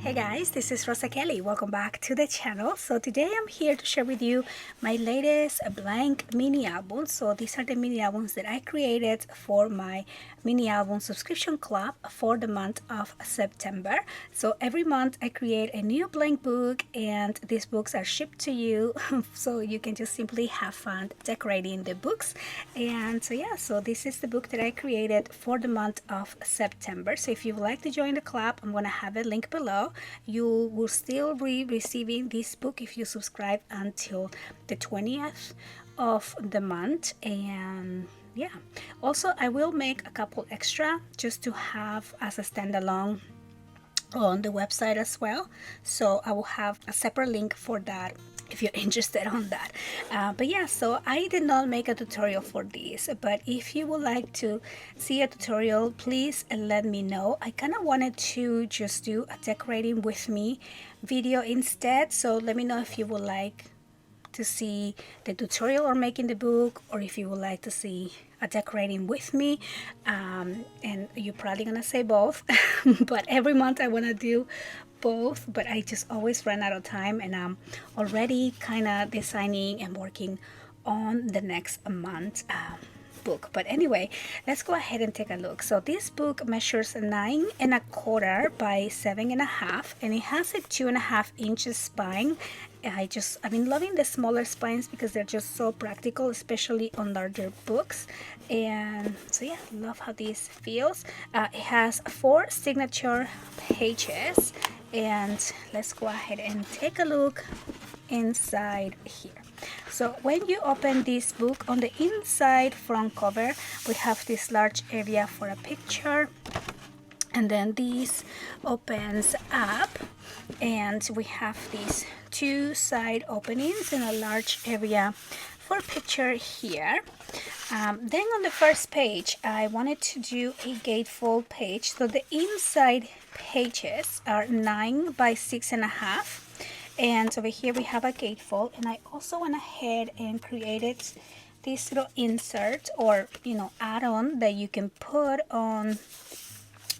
Hey guys, this is Rosa Kelly. Welcome back to the channel. So today I'm here to share with you my latest blank mini albums. So these are the mini albums that I created for my mini album subscription club for the month of September. So every month I create a new blank book and these books are shipped to you so you can just simply have fun decorating the books. And so yeah, so this is the book that I created for the month of September. So if you would like to join the club, I'm going to have a link below. You will still be receiving this book if you subscribe until the 20th of the month. And yeah, also I will make a couple extra just to have as a standalone on the website as well. So I will have a separate link for that if you're interested on that. But yeah, so I did not make a tutorial for this, but if you would like to see a tutorial, please let me know. I kind of wanted to just do a decorating with me video instead, so let me know if you would like to see the tutorial or making the book, or if you would like to see a decorating with me. And you're probably gonna say both but every month I want to do both, but I just always run out of time, and I'm already kind of designing and working on the next month book. But anyway, let's go ahead and take a look. So this book measures 9¼ by 7½, and it has a 2.5 inches spine. I've been loving the smaller spines because they're just so practical, especially on larger books. And so yeah, love how this feels. It has 4 signature pages, and let's go ahead and take a look inside here. So when you open this book, on the inside front cover we have this large area for a picture, and then this opens up and we have these 2 side openings and a large area for a picture here. Then on the first page I wanted to do a gatefold page, so the inside pages are 9 by 6½, and over here we have a gatefold. And I also went ahead and created this little insert, or add-on that you can put on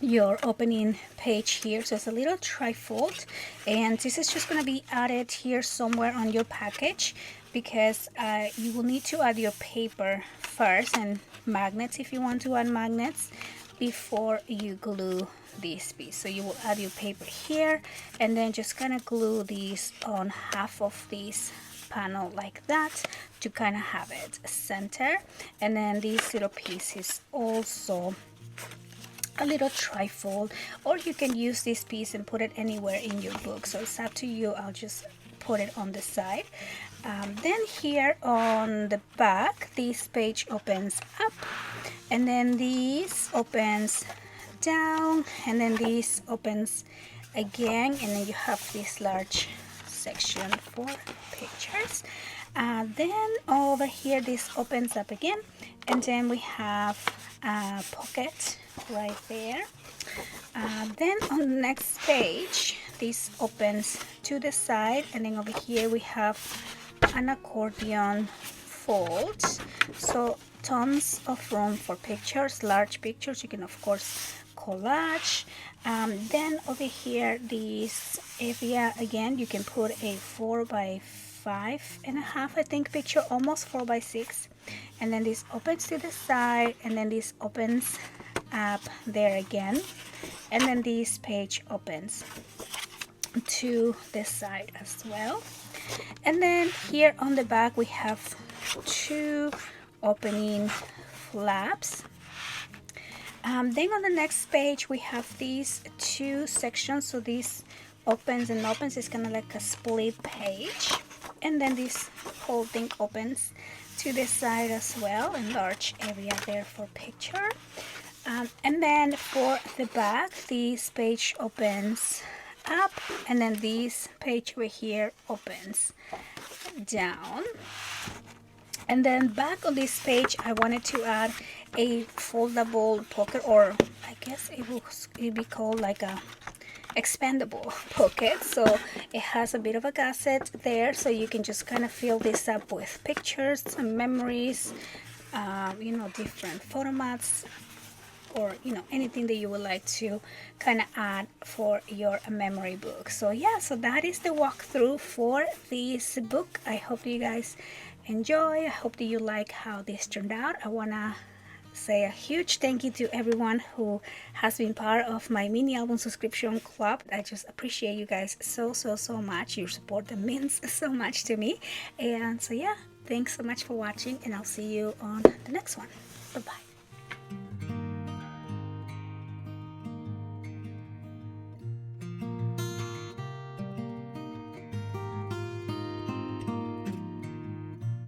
your opening page here. So it's a little trifold, and this is just going to be added here somewhere on your package, because you will need to add your paper first, and magnets if you want to add magnets, before you glue this piece. So you will add your paper here, and then just kind of glue these on half of this panel like that to kind of have it center. And then this little piece is also a little trifold, or you can use this piece and put it anywhere in your book, so it's up to you. I'll just put it on the side. Then here on the back, this page opens up, and then this opens down, and then this opens again, and then you have this large section for pictures. Then over here this opens up again, and then we have a pocket right there. Then on the next page this opens to the side, and then over here we have an accordion fold, so tons of room for pictures, large pictures. You can of course collage. Then over here this area again, you can put a 4 by 5.5 I think picture, almost 4 by 6, and then this opens to the side, and then this opens up there again, and then this page opens to the side as well. And then here on the back we have 2 opening flaps. Then on the next page we have these 2 sections, so this opens and opens. It's kind of like a split page, and then this whole thing opens to the side as well, and large area there for picture. And then for the back, this page opens up, and then this page over here opens down. And then back on this page I wanted to add a foldable pocket, or I guess it'd be called like a expandable pocket. So it has a bit of a gusset there, so you can just kind of fill this up with pictures and memories, different formats, or anything that you would like to kind of add for your memory book. So yeah, so that is the walkthrough for this book. I hope you guys enjoy. I hope that you like how this turned out. I want to say a huge thank you to everyone who has been part of my mini album subscription club. I just appreciate you guys so much. Your support that means so much to me. And so yeah, thanks so much for watching, and I'll see you on the next one. Bye bye.